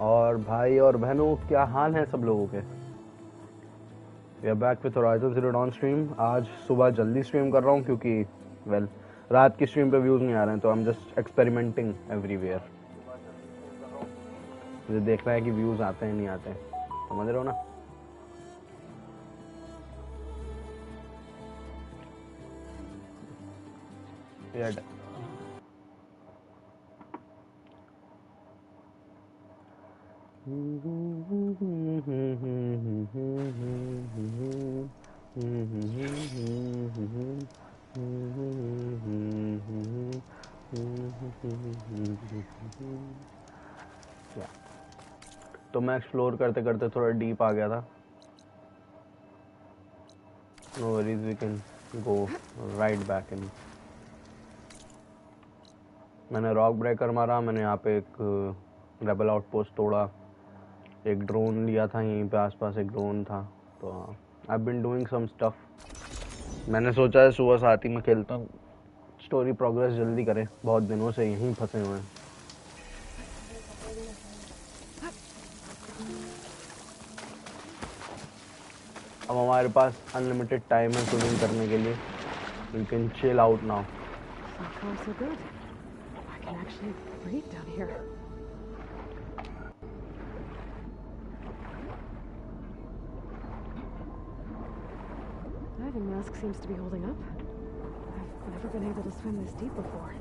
और भाई और बहनों, क्या हाल है सब लोगों के? We are back with Horizon Zero Dawn stream. आज सुबह जल्दी स्ट्रीम कर रहा हूँ क्योंकि रात की स्ट्रीम पे व्यूज़ नहीं आ रहे हैं, तो I am just experimenting everywhere. मुझे देखना है कि व्यूज़ आते हैं नहीं आते हैं, समझ रहे हो ना? यार तो मैं एक्सप्लोर करते करते थोड़ा डीप आ गया था। No worries, we can go right back in. मैंने रॉक ब्रेकर मारा, मैंने यहाँ पे एक रेबल आउटपोस्ट तोड़ा, एक ड्रोन लिया था, यहीं पे आसपास एक ड्रोन था। तो I have been doing some stuff. मैंने सोचा है सुबह साथ ही में खेलता हूँ, स्टोरी प्रोग्रेस जल्दी करे, बहुत दिनों से यहीं फंसे हुए हैं। अब हमारे पास अनलिमिटेड टाइम है स्विमिंग करने के लिए। We can chill out now. Diving mask seems to be holding up. I've never been able to swim this deep before.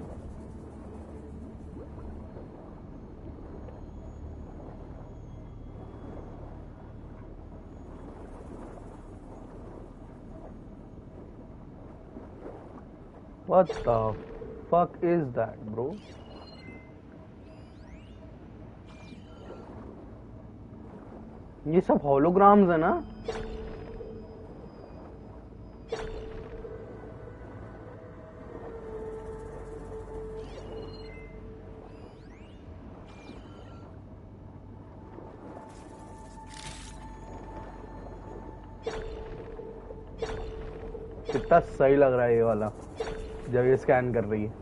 What the fuck is that, bro? ये सब होलोग्राम्स है ना? कितना सही लग रहा है ये वाला जब ये स्कैन कर रही है।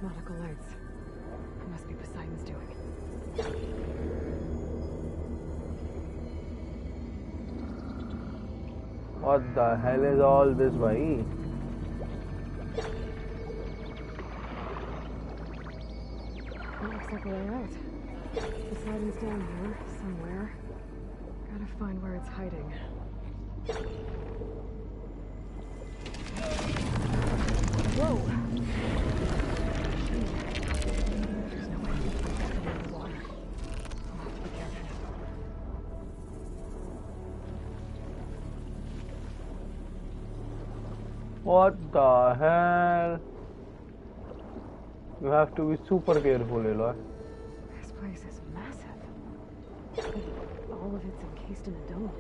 Nautical lights. It must be Poseidon's doing. What the hell is all this, bhai? That looks like a way out. Poseidon's down here, somewhere. Gotta find where it's hiding. Whoa! There's no way to get in the water. I'll have to be careful. What the hell? You have to be super careful, Aloy. This place is massive. All of it's encased in a dome.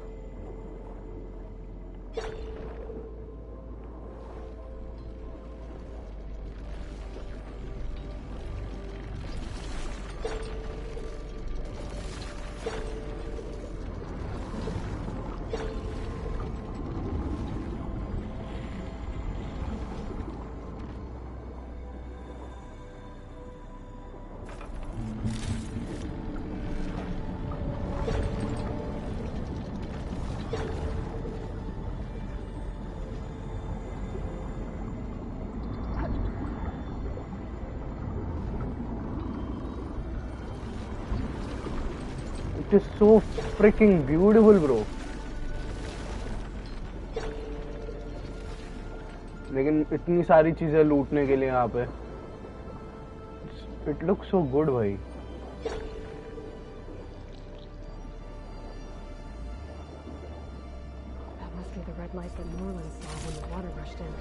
It is so freaking beautiful, bro. लेकिन इतनी सारी चीजें लूटने के लिए यहाँ पे it looks so good भाई। That must be the red light that Norland saw when the water rushed in.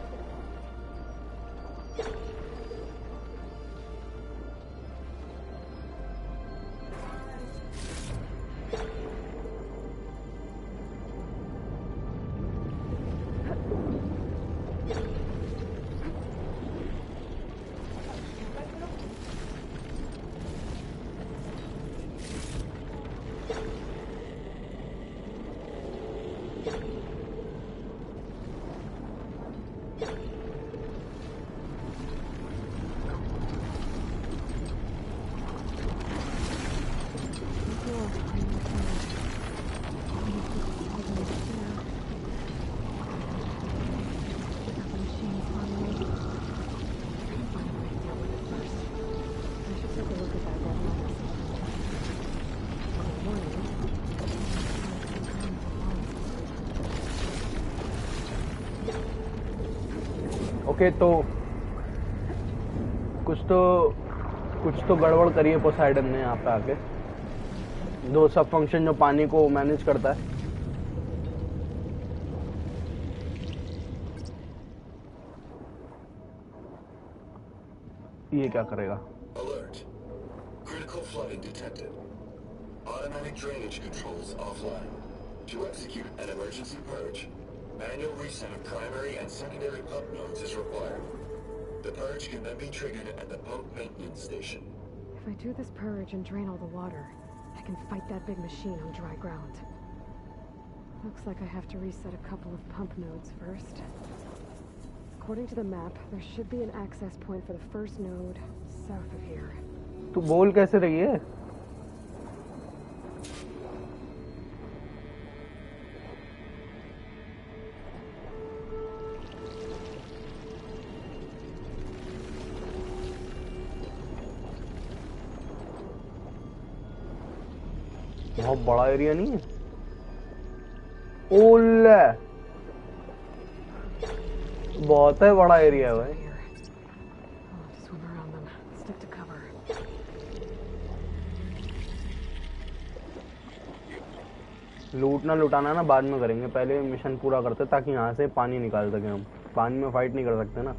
Okay तो कुछ तो गड़बड़ करी है पोसाइडन ने यहाँ पे आके। दो सब फंक्शन जो पानी को मैनेज करता है। ये क्या करेगा? Alert. Critical flooding detected. Automatic drainage controls offline. To execute an emergency purge, manual reset of primary and secondary pump nodes is required. The purge can then be triggered at the pump maintenance station. If I do this purge and drain all the water, I can fight that big machine on dry ground. Looks like I have to reset a couple of pump nodes first. According to the map, there should be an access point for the first node south of here. तू बोल कैसे रही है? बहुत बड़ा area नहीं है? ओले बहुत है बड़ा एरिया है भाई। लूटना लुटाना ना बाद में करेंगे, पहले मिशन पूरा करते ताकि यहाँ से पानी निकाल सके हम। पानी में फाइट नहीं कर सकते ना।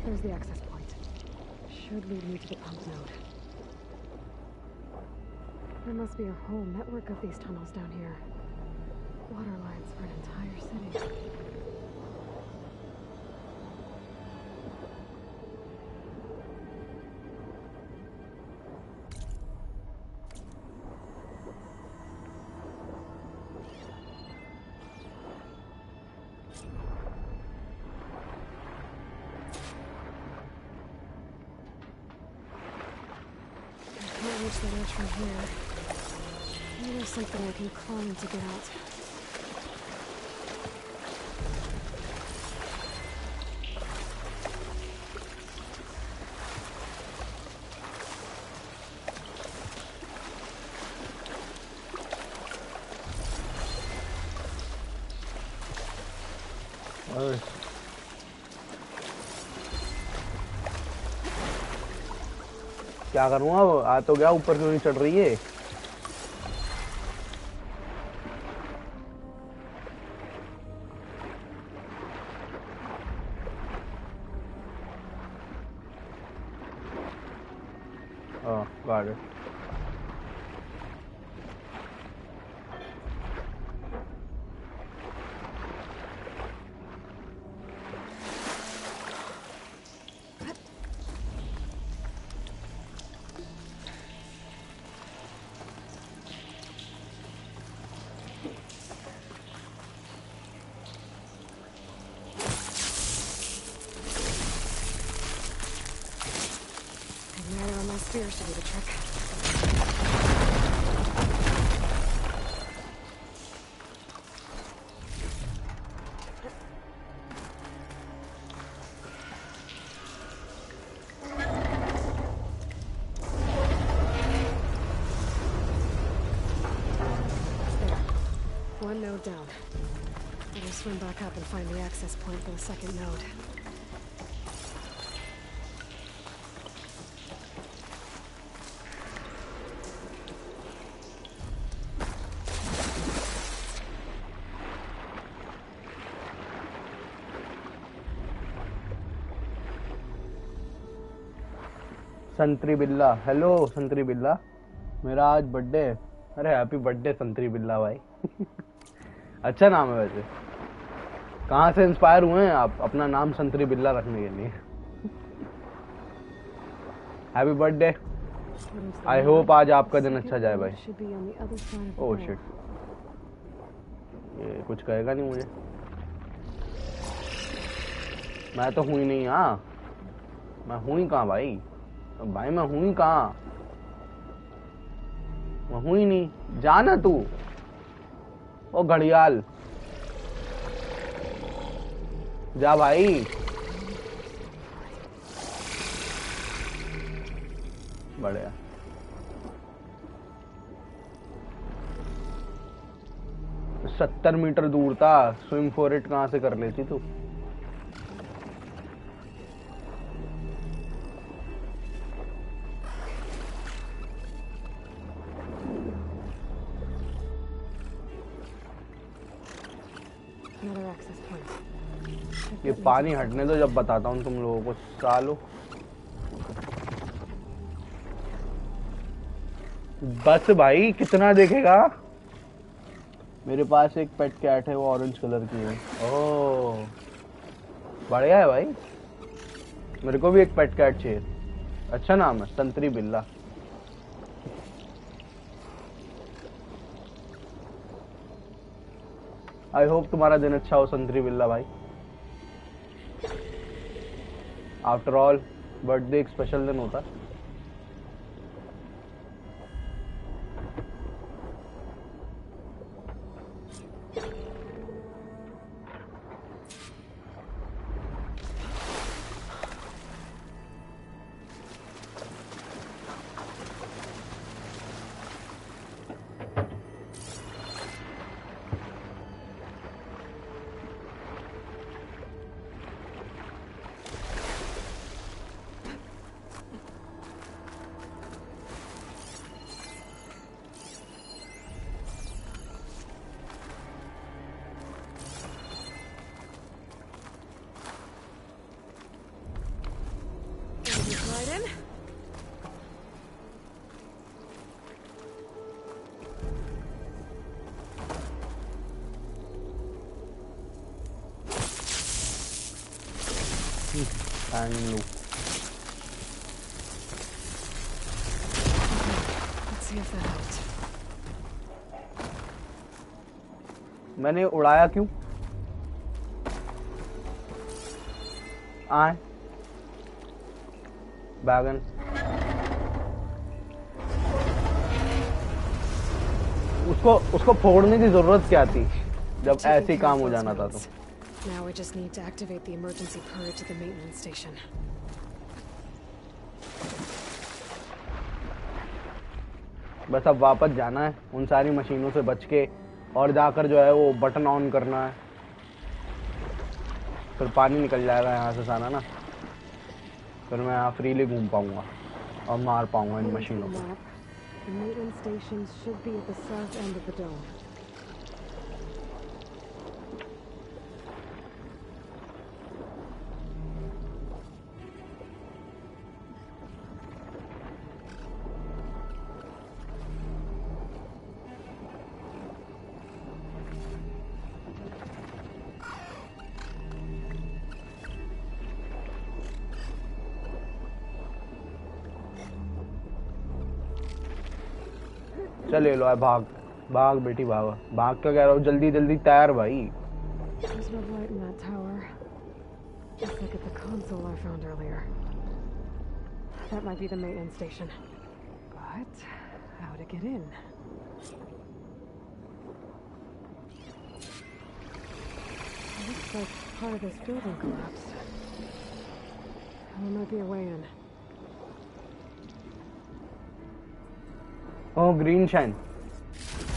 There's the access point. Should lead me to the pump node. There must be a whole network of these tunnels down here. Water lines for an entire city. Reach the ledge from here. Maybe there's something I can climb to get out. क्या करूँगा? आ तो गया, ऊपर क्यों नहीं चढ़ रही है? got it. Spears to do the trick. There. One node down. Better swim back up and find the access point for the second node. संतरी बिल्ला, हेलो संतरी बिल्ला, मेरा आज बर्थडे है। अरे हैप्पी बर्थडे संतरी बिल्ला भाई। अच्छा नाम है वैसे। कहाँ से इंस्पायर हुए हैं आप अपना नाम संतरी बिल्ला रखने के लिए? Happy birthday. आई होप आज आपका दिन अच्छा जाए भाई। ओह शिट, ये कुछ कहेगा नहीं मुझे? मैं तो हूँ ही नहीं। हाँ मैं हूँ ही कहाँ भाई? भाई मैं हूँ ही कहाँ? मैं हूँ ही नहीं। जाना तू। ओ घड़ियाल जा भाई। बढ़िया। सत्तर मीटर दूर था, स्विम फॉर इट कहाँ से कर लेती तू? Another access point. ये पानी हटने दो, जब बताता हूँ तुम लोगों को। सालो बस भाई, कितना देखेगा? मेरे पास एक पेट कैट है, वो ऑरेंज कलर की है। ओह बढ़िया है भाई। मेरे को भी एक पेट कैट चाहिए। अच्छा नाम है, संतरी बिल्ला। आई होप तुम्हारा दिन अच्छा हो संतरी बिल्ला भाई। आफ्टर ऑल बर्थडे एक स्पेशल दिन होता है। Right in. And look. Let's see if that helped. मैंने उड़ाया क्यों? आए बैगन। उसको फोड़ने की जरूरत क्या थी जब ऐसे ही काम हो जाना था? तो Now we just need to activate the emergency purge at the maintenance station. बस अब वापस जाना है उन सारी मशीनों से बच के, और जाकर जो है वो बटन ऑन करना है। फिर पानी निकल जाएगा यहाँ से सारा ना, फिर मैं यहाँ फ्रीली घूम पाऊंगा और मार पाऊंगा इन मशीनों को। The maintenance stations should be at the south end of the dome. चले लो, भाग भाग बेटी भाग। भाग क्या कह रहा हूँ, जल्दी जल्दी तैयार भाई। There's red light in that tower. Just like at the console I found earlier. That might be the maintenance station. But how to get in? Looks like part of this building collapsed. There might be a way in. Oh, green shine.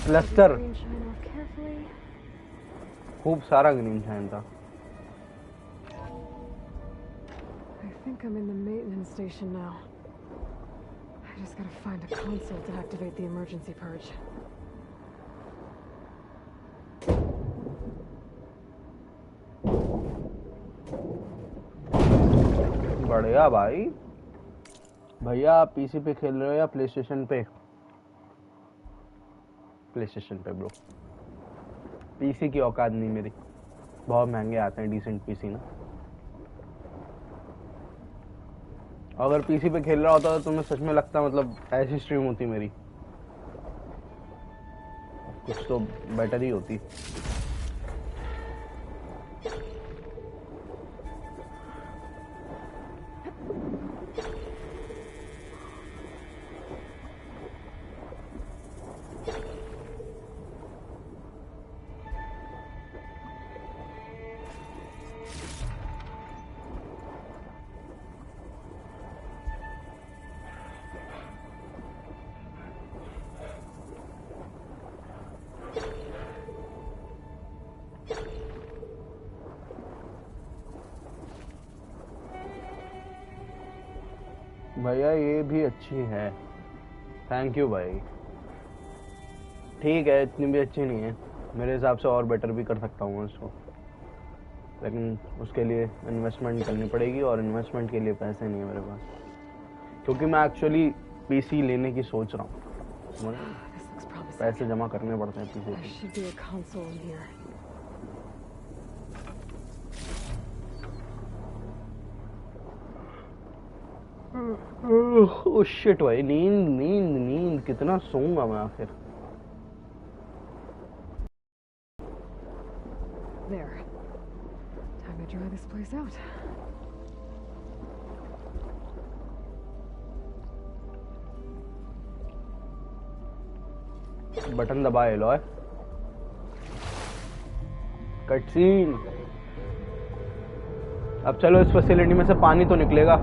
Cluster, Green shine off carefully. खूब सारा green shine था। I think I'm in the maintenance station now. I just gotta find a console to activate the emergency purge. बढ़िया भाई। भैया आप PC पे खेल रहे हो या प्ले स्टेशन पे? प्ले स्टेशन पे ब्रो। पीसी की औकात नहीं मेरी, बहुत महंगे आते हैं डिसेंट पीसी ना। अगर पीसी पे खेल रहा होता तो तुम्हें सच में लगता मतलब ऐसी स्ट्रीम होती मेरी, कुछ तो बेटर ही होती। भैया ये भी अच्छी है, थैंक यू भाई। ठीक है, इतनी भी अच्छी नहीं है मेरे हिसाब से, और बेटर भी कर सकता हूँ इसको, लेकिन उसके लिए इन्वेस्टमेंट करनी पड़ेगी और इन्वेस्टमेंट के लिए पैसे नहीं है मेरे पास, क्योंकि मैं एक्चुअली पीसी लेने की सोच रहा हूँ। पैसे जमा करने पड़ते हैं पीसी के। ओह शिट भाई, नींद नींद नींद, कितना सोऊंगा मैं आखिर। There. Time to dry this place out. Button दबाए एलॉय। Cutscene. अब चलो इस फैसिलिटी में से पानी तो निकलेगा।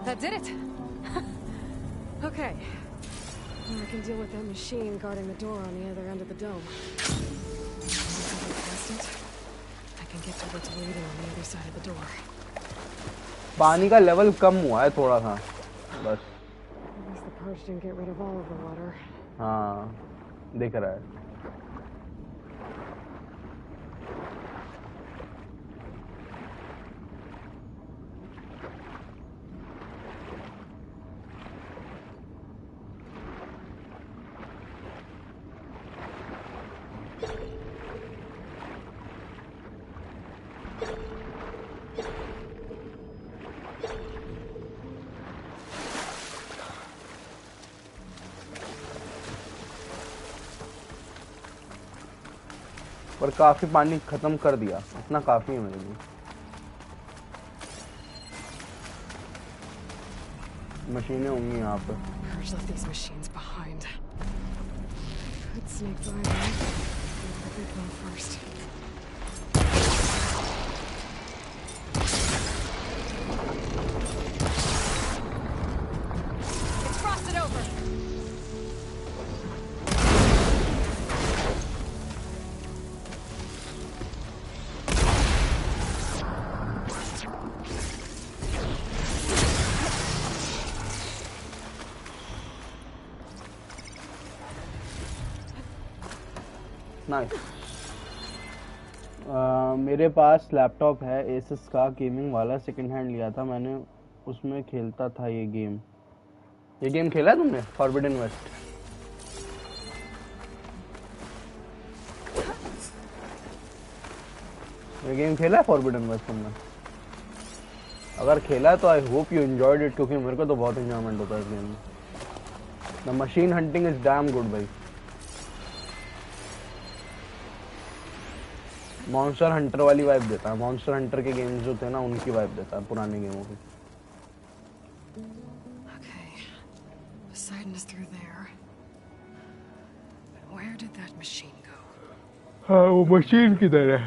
That did it! Okay. Now I can deal with that machine guarding the door on the other end of the dome. Once I get past it, I can get to what's waiting on the other side of the door. पानी का level कम हुआ है थोड़ा सा बस। At least the purge didn't get rid of all of the water. हाँ, दिख रहा है। पर काफी पानी खत्म कर दिया, इतना काफी है मेरे लिए। मशीनें होंगी यहाँ पे। नाइस। मेरे पास लैपटॉप है एसएस का गेमिंग वाला, सेकंड हैंड लिया था मैंने, उसमें खेलता था ये गेम। ये गेम खेला है तुमने, फॉरबिडन वेस्ट? ये गेम खेला है फॉरबिडन वेस्ट तुमने? अगर खेला है तो I hope you enjoyed it, क्योंकि मेरे को तो बहुत एंजॉयमेंट होता है इस गेम में। The machine hunting is damn good भाई। मॉन्स्टर हंटर वाली वाइब देता है, मॉन्स्टर हंटर के गेम्स जो थे ना उनकी वाइब देता है, पुराने गेमों की। Okay. Poseidon is through there. But where did that machine go? हाँ, वो मशीन किधर है?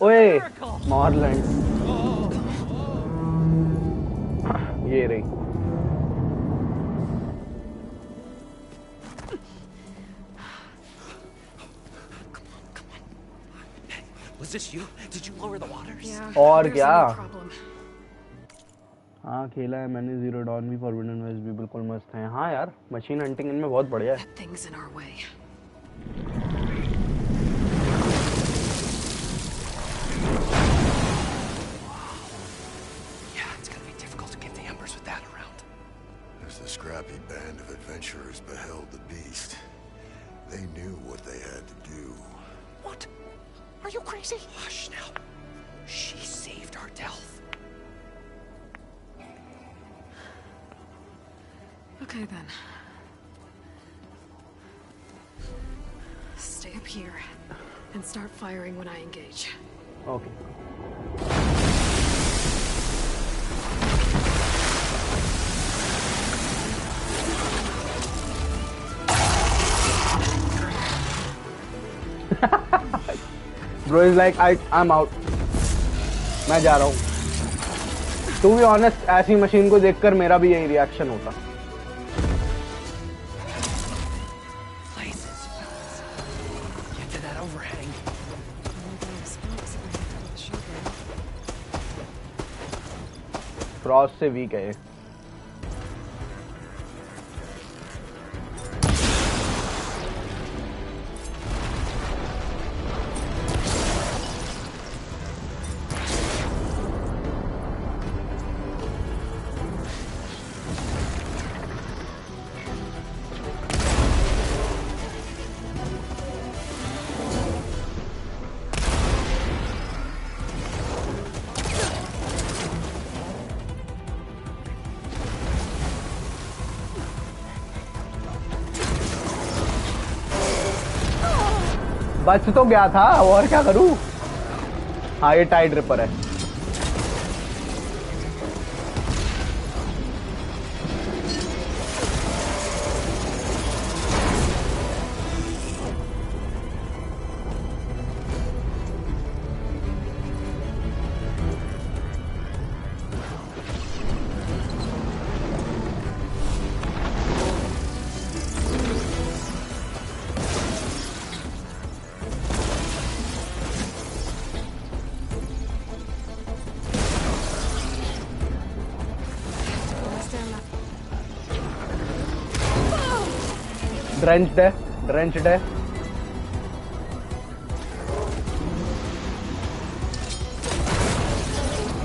ओए, मॉरलैंड। ये रही। Was this you? Did you lower the waters? Yeah. और there's क्या? no problem. हाँ खेला है मैंने, जीरो डॉन भी, फॉरबिडन वेस्ट भी बिल्कुल मस्त है। हाँ यार, मशीन हंटिंग इनमें बहुत बढ़िया है। That thing's in our way. Yeah, it's gonna be difficult to get the embers with that around. As the scrappy band of adventurers beheld the beast, they knew what they had to do. What? Are you crazy? Hush now. She saved our Delph. Okay then. Stay up here and start firing when I engage. Okay. Bro is like I'm out. मैं जा रहा हूँ. To be honest, ऐसी machine को देखकर मेरा भी यही रिएक्शन होता. Get to that overhang. Frost से weak है. बच तो गया था और क्या करूं. हाँ ये टाइड रिपर है. drenched है.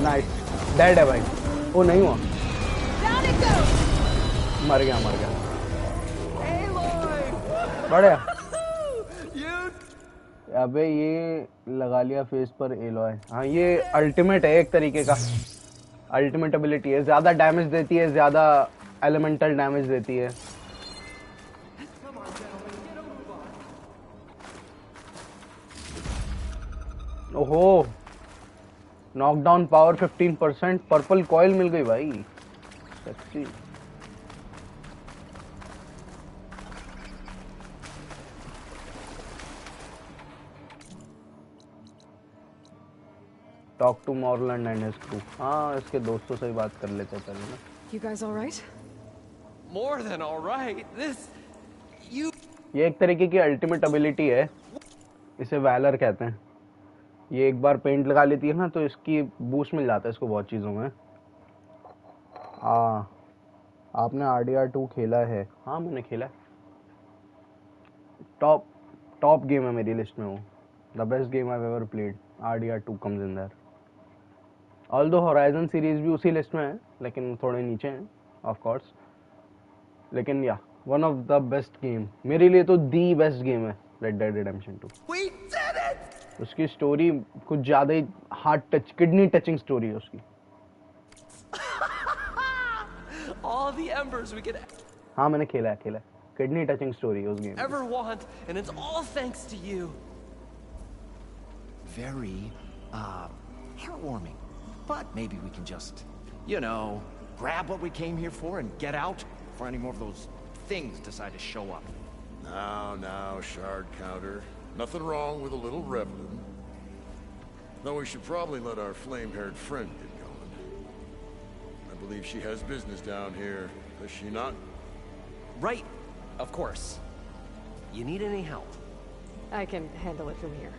नाइस. डेड है भाई. वो नहीं हुआ. मर गया. बढ़िया. अबे ये लगा लिया फेस पर एलॉय. हाँ ये अल्टीमेट है एक तरीके का. अल्टीमेट एबिलिटी है. ज्यादा डैमेज देती है. ज्यादा एलिमेंटल डैमेज देती है. ओहो. Knockdown power 15%. पर्पल कॉइल मिल गई भाई. Sexy. Talk to Morland and his crew. हाँ इसके दोस्तों से ही बात कर लेते हैं पहले ना. You guys all right? More than all right. This, you. ये एक तरीके की अल्टीमेट एबिलिटी है. इसे वैलर कहते हैं. ये एक बार पेंट लगा लेती है ना तो इसकी बूस्ट मिल जाता है इसको बहुत चीज़ों में. आपने RDR2 खेला है? हाँ मैंने खेला है. टॉप गेम है मेरी लिस्ट में वो. The best game I ever played. RDR2 comes in their. Although horizon series भी उसी लिस्ट में है लेकिन थोड़े नीचे हैं ऑफ कोर्स. लेकिन या one of the best game मेरे लिए तो दी बेस्ट गेम है red dead redemption 2. We did it! उसकी स्टोरी कुछ ज्यादा ही heart touch kidney touching story है उसकी. All the embers we could हाँ मैंने खेला है. किडनी टचिंग स्टोरी है उस game. ever want, and it's all thanks to you. Very, heartwarming. But maybe we can just, you know, grab what we came here for and get out before any more of those things decide to show up. Now, shard counter. Nothing wrong with a little reveling. Though we should probably let our flame-haired friend get going. I believe she has business down here, does she not? Right, of course. You need any help? I can handle it from here.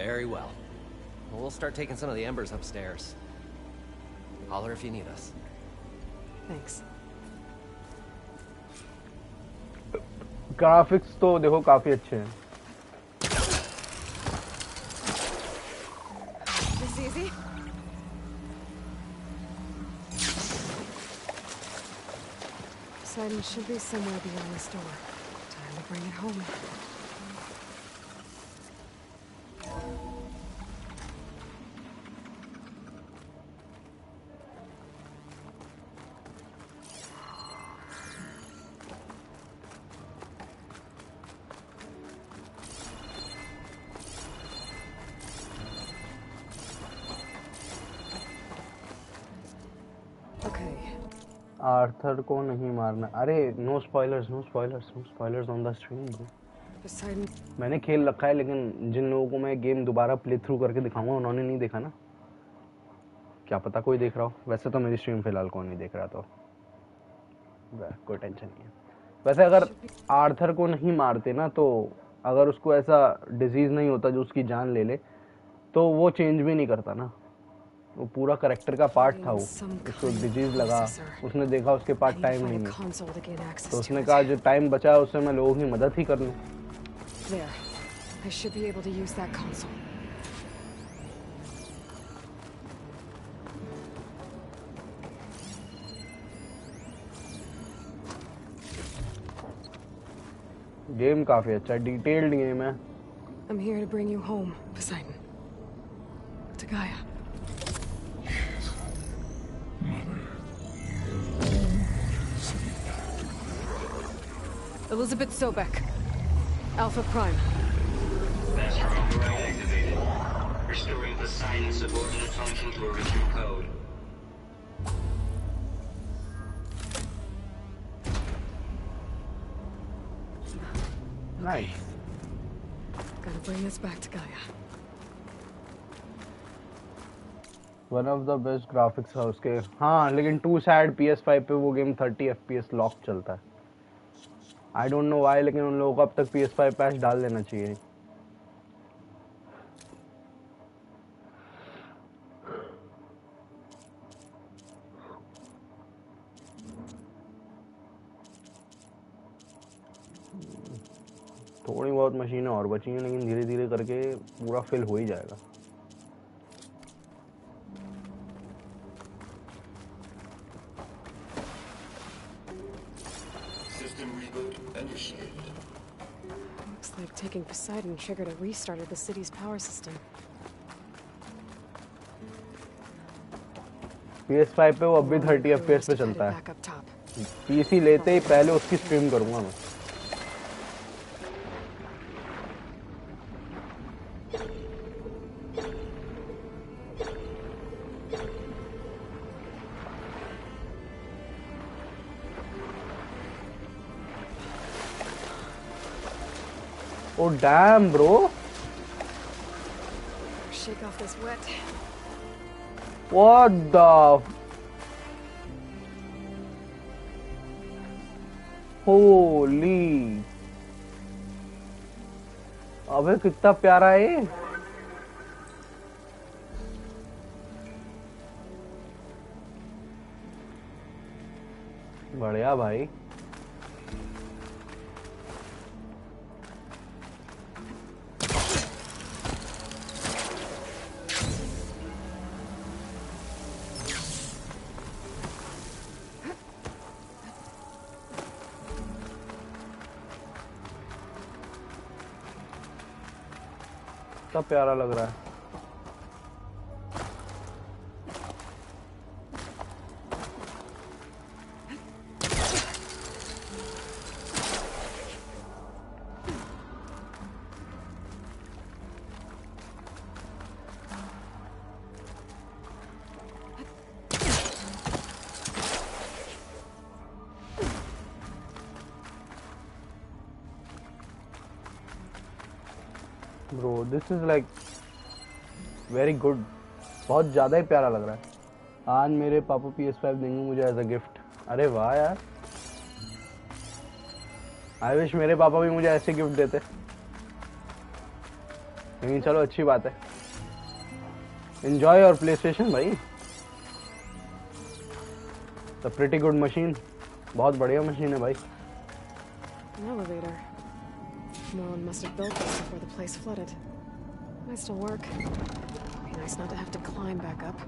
Very well. We'll start taking some of the embers upstairs. Holler if you need us. Thanks. Graphics तो देखो काफी अच्छे हैं. This easy? Poseidon should be somewhere beyond this door. Time to bring it home. Arthur को नहीं मारना. अरे no spoilers on the stream bro. Poseidon. मैंने खेल रखा है, लेकिन जिन लोगों को मैं गेम दोबारा प्ले थ्रू करके दिखाऊंगा उन्होंने नहीं देखा ना। क्या पता कोई देख रहा हो। वैसे तो मेरी स्ट्रीम फिलहाल कोई नहीं देख रहा, तो कोई टेंशन नहीं है। वैसे अगर आर्थर को नहीं मारते ना, तो अगर उसको ऐसा डिजीज नहीं होता जो उसकी जान ले ले, तो वो चेंज भी नहीं करता ना। वो पूरा करेक्टर का पार्ट था। वो उसको डिजीज लगा, उसने देखा उसके पास टाइम नहीं है, तो उसने कहा जो टाइम बचा है उससे मैं लोगों की मदद ही कर लूं। गेम काफी अच्छा है, डिटेल्ड गेम है। I'm here to bring you home, Poseidon. To Gaia. Elizabeth Sobek. Alpha Prime. Master override activated. Restoring Poseidon's subordinate function to original code. Nice. Gotta bring us back to Gaia. One of the best graphics है उसके। हाँ, लेकिन to sad PS5 पे वो game 30 FPS lock चलता है। I don't know why, लेकिन उन लोगों को अब तक PS5 पैच डाल देना चाहिए। थोड़ी बहुत मशीनें और बची हैं, लेकिन धीरे धीरे करके पूरा फिल हो ही जाएगा। Looks like taking Poseidon triggered a restart of the city's power system. PS5 पे वो अब भी 30 FPS पे चलता है। PC लेते ही पहले उसकी स्ट्रीम करूंगा मैं। Oh damn, bro! Shake off this wet. What the? Holy! अबे कितना प्यारा है ये। बढ़िया भाई। कितना प्यारा लग रहा है। Bro, this is like very good. बहुत ज़्यादा ही प्यारा लग रहा है। आज मेरे पापा PS5 देंगे मुझे एज अ गिफ्ट। अरे वाह यार, आई विश मेरे पापा भी मुझे ऐसे गिफ्ट देते। लेकिन चलो अच्छी बात है। एंजॉय योर PlayStation भाई। The pretty good machine. बहुत बढ़िया मशीन है भाई। An elevator. No one must have built this before the place flooded. Might still work. Be nice not to have to climb back up.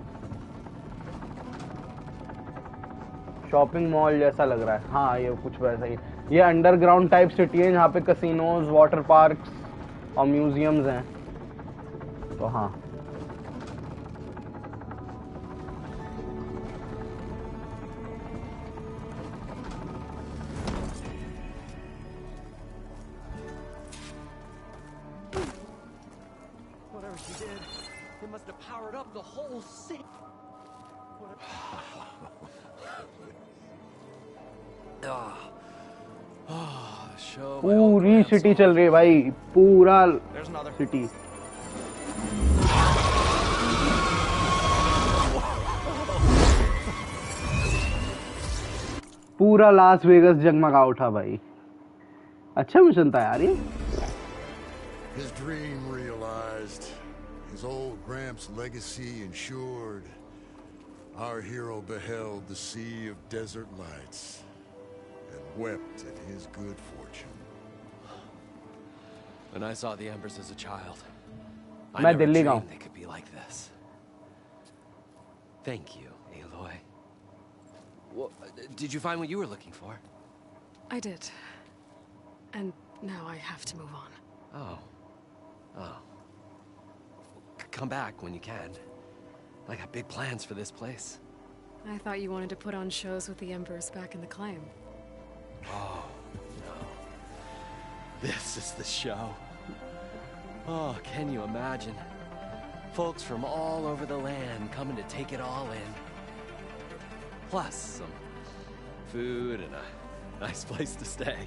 Shopping mall जैसा लग रहा है। हाँ, ये कुछ वैसा ही। ये अंडरग्राउंड टाइप सिटी है, जहाँ पे कैसीनोज, वाटर पार्क्स और म्यूजियम्स हैं। तो हाँ, It must have powered up the whole city. show. पूरी सिटी चल रही है भाई, पूरा सिटी। पूरा लास वेगस जगमगा उठा भाई। अच्छा मिशन था यार ये। His dream realized, his old Gramps' legacy ensured. Our hero beheld the sea of desert lights and wept at his good fortune. When I saw the embers as a child, I मैं never Delhi का dreamed they could be like this. Thank you, Aloy. Well, did you find what you were looking for? I did. And now I have to move on. Oh. Come back when you can. I got big plans for this place. I thought you wanted to put on shows with the Embers back in the claim. Oh, no. This is the show. Oh, can you imagine? Folks from all over the land coming to take it all in. Plus some food and a nice place to stay.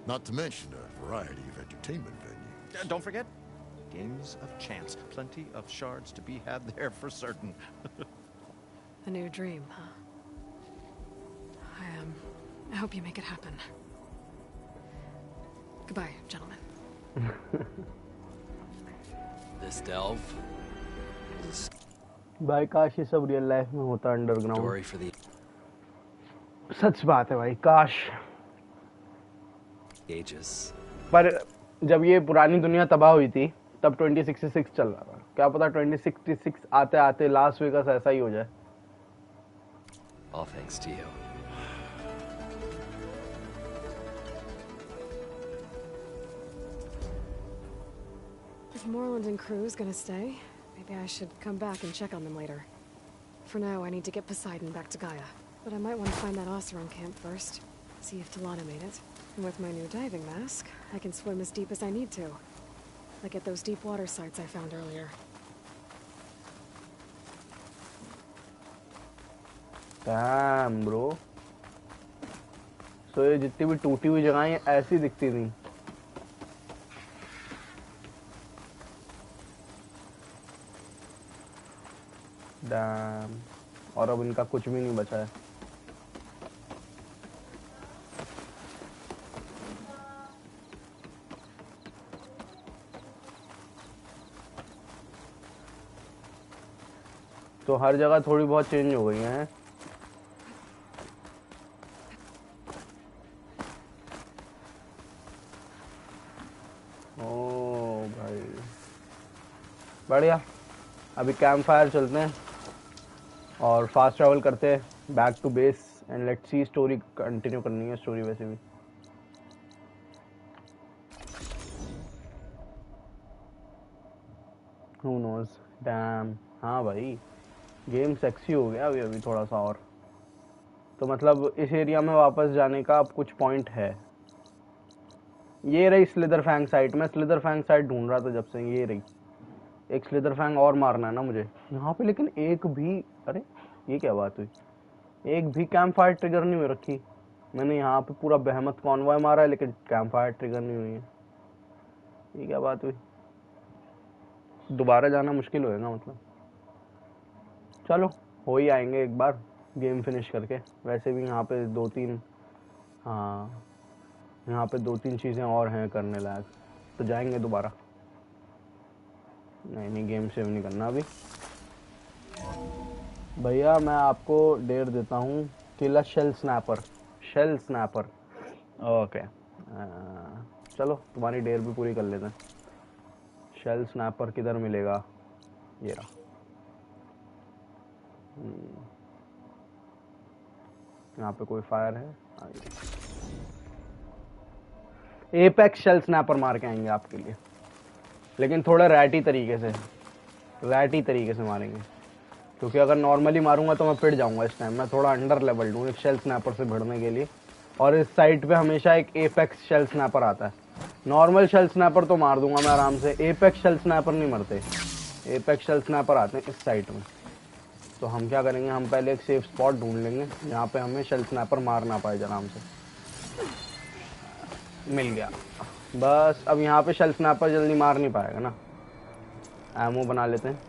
Not to mention a variety of entertainment venues. Don't forget, games of chance. Plenty of shards to be had there for certain. A new dream, huh? I hope you make it happen. Goodbye, gentlemen. This delve is भाई काश ये सब real life में होता a underground. story for the सच बात है भाई, काश। ages. पर जब ये पुरानी दुनिया तबाह हुई थी तब 2066 चल रहा था। क्या पता 2066 आते आते लास वेगास ऐसा ही हो जाए। All thanks to you. If Moreland and crew's gonna stay, maybe I should come back and check on them later. For now, I need to get Poseidon back to Gaia. But I might want to find that Oseron camp first. See if Talana made it. And with my new diving mask, I can swim as deep as I need to. Like at those deep water sites I found earlier. Damn, bro. So ये जितनी भी टूटी हुई जगहें हैं ऐसी दिखती थी। Damn. और अब इनका कुछ भी नहीं बचा है। तो हर जगह थोड़ी बहुत चेंज हो गई हैं। ओ भाई बढ़िया। अभी कैंप फायर चलते हैं और फास्ट ट्रैवल करते हैं back to base and let's see. Story continue करनी है, स्टोरी वैसे भी। Who knows? Damn. हाँ भाई गेम सेक्सी हो गया अभी अभी थोड़ा सा और। तो मतलब इस एरिया में वापस जाने का अब कुछ पॉइंट है। ये रही स्लिदर फैंग साइट। मैं स्लिदर फैंग साइट ढूंढ रहा था जब से। ये रही। एक स्लिदर फैंग और मारना है ना मुझे यहाँ पे। लेकिन एक भी, अरे ये क्या बात हुई, एक भी कैंप फायर ट्रिगर नहीं हो रखी। मैंने यहाँ पे पूरा बेहमत कॉन्वॉय मारा है लेकिन कैंप फायर ट्रिगर नहीं हुई है। ये क्या बात हुई? दोबारा जाना मुश्किल होएगा मतलब। चलो हो ही आएंगे एक बार गेम फिनिश करके। वैसे भी यहाँ पे दो तीन, हाँ यहाँ पे दो तीन चीज़ें और हैं करने लायक, तो जाएंगे दोबारा। नहीं गेम सेव नहीं करना अभी। भैया मैं आपको डेयर देता हूँ, killer shell snapper. Shell snapper okay. चलो तुम्हारी डेयर भी पूरी कर लेते हैं। शेल स्नैपर किधर मिलेगा? ये रहा। यहाँ पे कोई फायर है? एपेक्स शेल स्नैपर मार के आएंगे आपके लिए, लेकिन थोड़ा रैटी तरीके से मारेंगे। क्योंकि अगर नॉर्मली मारूंगा तो मैं पिट जाऊंगा इस टाइम। मैं थोड़ा अंडर लेवल हूँ एक शेल स्नैपर से भिड़ने के लिए। और इस साइट पे हमेशा एक एपेक्स शेल स्नैपर आता है। नॉर्मल शेल स्नैपर तो मार दूंगा मैं आराम से, एपेक्स शेल स्नैपर नहीं मरते। एपेक्स शेल स्नैपर आते हैं इस साइट में। तो हम क्या करेंगे, हम पहले एक सेफ स्पॉट ढूंढ लेंगे जहाँ पे हमें शेल स्नैपर मार ना पाए आराम से। मिल गया। बस अब यहाँ पे शेल स्नैपर जल्दी मार नहीं पाएगा ना। एमो बना लेते हैं।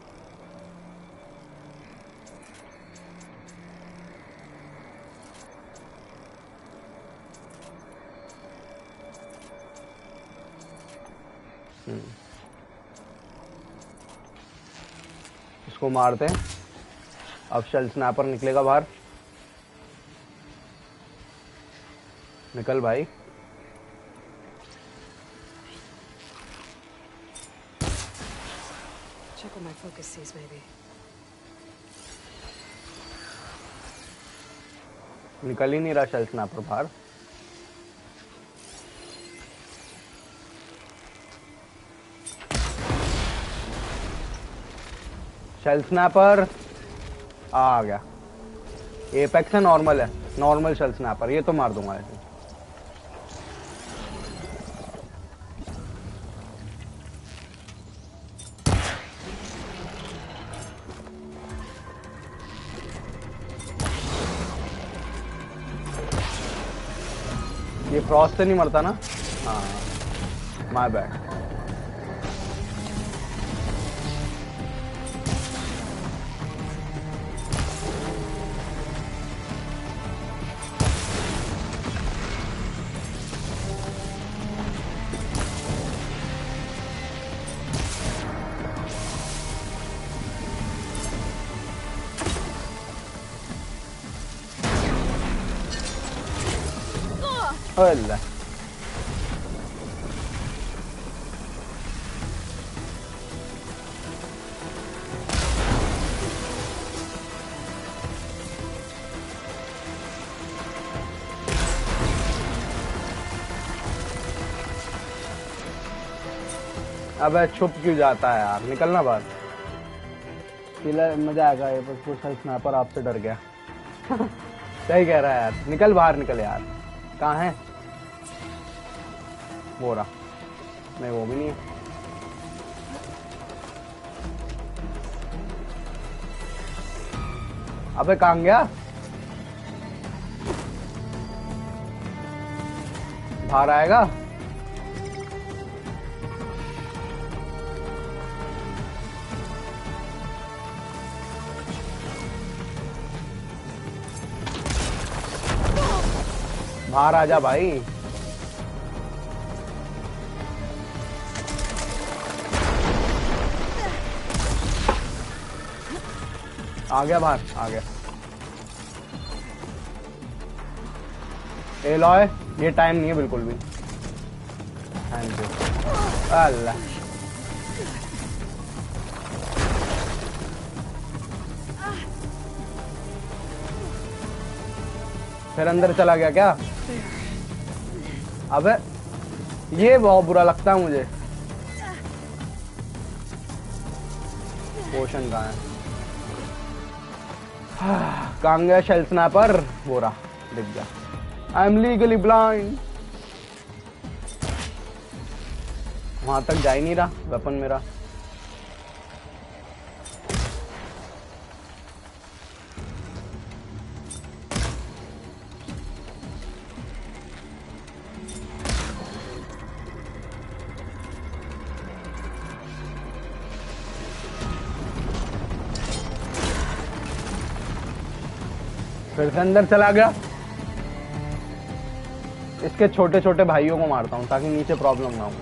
इसको मारते हैं। अब शेल स्नैपर निकलेगा बाहर। निकल भाई। Check what my focus sees, maybe. निकल ही नहीं रहा शेल स्नैपर बाहर। शेल स्नैपर आ गया। एपेक्स है, नॉर्मल है, नॉर्मल शेल स्नैपर। ये तो मार दूंगा ऐसे। ये फ्रॉस्ट से नहीं मरता ना? हाँ, माय बैड। अल्लाह, अबे छुप क्यों जाता है यार? निकलना बाहर। मजा आएगा ये, बस वो स्नाइपर आपसे डर गया। सही कह रहा है यार, निकल बाहर, निकल यार। कहाँ है वो? रहा नहीं, वो भी नहीं है। अबे कहाँ गया? बाहर आएगा? बाहर आजा भाई। आ गया बाहर, आ गया। एलॉय, ये टाइम नहीं है बिल्कुल भी। Thank you. अल्लाह, फिर अंदर चला गया क्या? अबे ये बहुत बुरा लगता है मुझे। पोशन कहाँ है? कहाँ गया शेल स्नैपर? वो रहा, दिख गया। I am legally blind. वहां तक जा ही नहीं रहा वेपन मेरा। फिर से अंदर चला गया। इसके छोटे छोटे भाइयों को मारता हूँ ताकि नीचे प्रॉब्लम ना हो।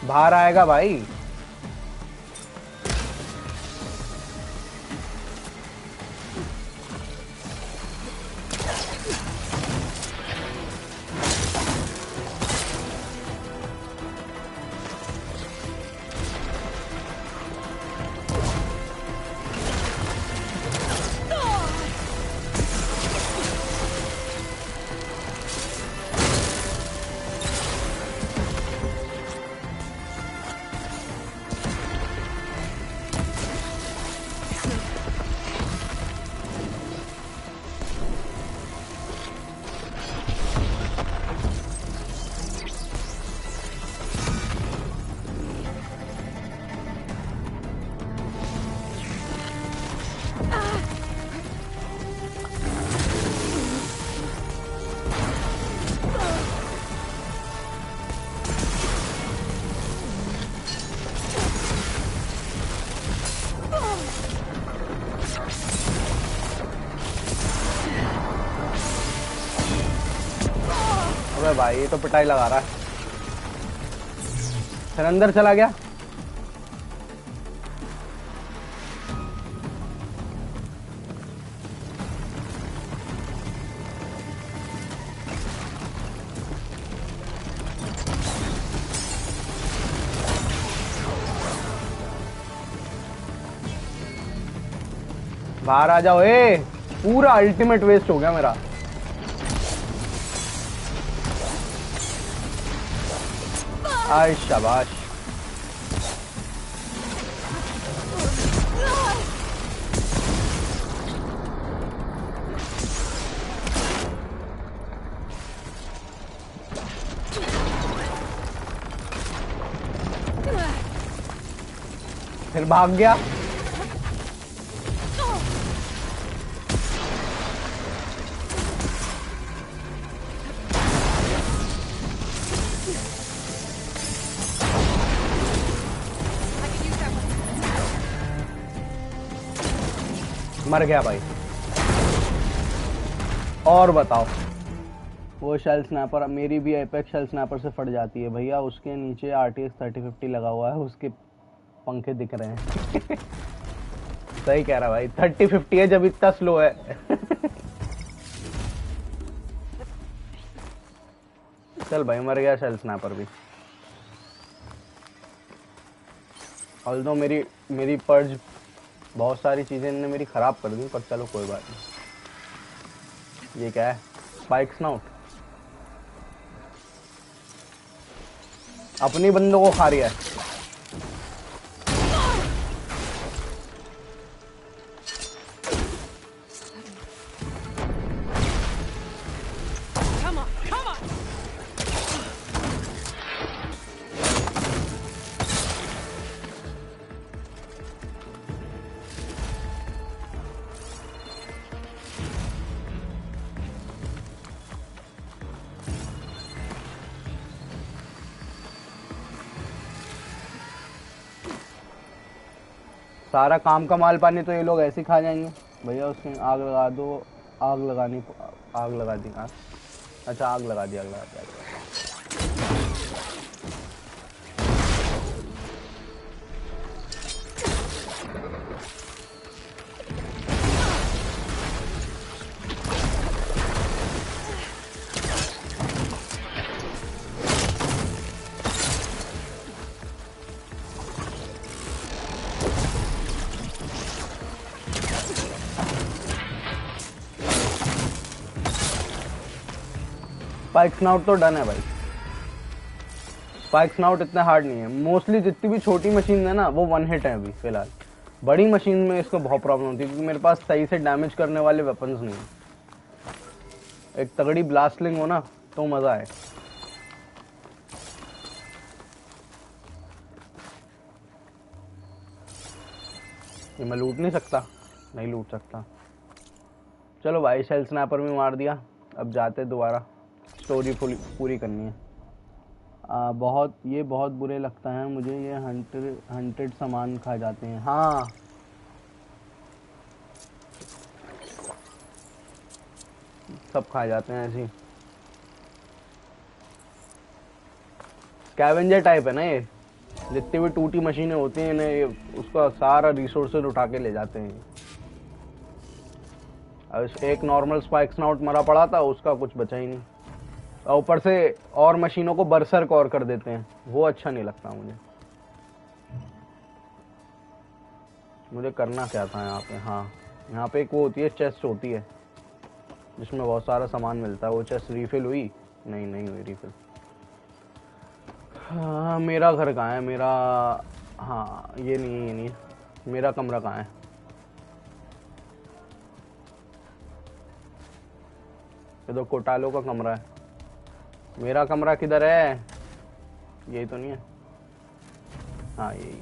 बाहर आएगा भाई। अबे भाई ये तो पिटाई लगा रहा है। फिर अंदर चला गया। बाहर आ जाओ। ए पूरा अल्टीमेट वेस्ट हो गया मेरा। आय शाबाश। फिर भाग गया। मर गया भाई। और बताओ। वो शेल स्नैपर मेरी भी एपेक्स शेल स्नैपर से फट जाती है भैया। उसके नीचे RTS 3050 लगा हुआ है, उसके पंखे दिख रहे हैं। सही कह रहा भाई, 3050 है जब इतना स्लो है। चल भाई मर गया शेल स्नैपर भी। ऑल्दो मेरी पर्ज बहुत सारी चीजें इन्होंने मेरी खराब कर दी, पर चलो कोई बात नहीं। ये क्या है? Spike snout. अपनी बंदों को खा रही है। सारा काम का माल पानी तो ये लोग ऐसे ही खा जाएंगे भैया। उसमें आग लगा दो। आग लगा दी आग। अच्छा आग लगा दी। स्पाइक स्नाउट तो डन है भाई। स्पाइक स्नाउट इतना हार्ड नहीं है। मोस्टली जितनी भी छोटी मशीन है ना वो 1 हिट है अभी फिलहाल। बड़ी मशीन में इसको बहुत प्रॉब्लम होती है क्योंकि मेरे पास सही से डैमेज करने वाले वेपन्स नहीं है। एक तगड़ी ब्लास्टलिंग हो ना तो मजा है। ये मैं लूट नहीं सकता। नहीं लूट सकता। चलो भाई शेल स्नैपर भी मार दिया। अब जाते दोबारा स्टोरी पूरी करनी है। बहुत बुरे लगता है मुझे। ये हंटेड सामान खा जाते हैं। हाँ सब खा जाते हैं ऐसे। स्कैवेंजर टाइप है ना ये। जितनी भी टूटी मशीनें होती हैं ना ये उसका सारा रिसोर्सेज उठा के ले जाते हैं। अब एक नॉर्मल स्पाइक स्नाउट मरा पड़ा था, उसका कुछ बचा ही नहीं। और ऊपर से और मशीनों को बरसर्क और कर देते हैं। वो अच्छा नहीं लगता मुझे करना क्या था यहाँ पे। हाँ यहाँ पे एक वो होती है, चेस्ट होती है जिसमें बहुत सारा सामान मिलता है। वो चेस्ट रिफिल हुई? नहीं हुई रिफिल। हाँ मेरा घर कहाँ है? मेरा हाँ ये नहीं है। मेरा कमरा कहाँ है? ये तो कोटालो का कमरा है। मेरा कमरा किधर है? यही तो नहीं है। हाँ यही।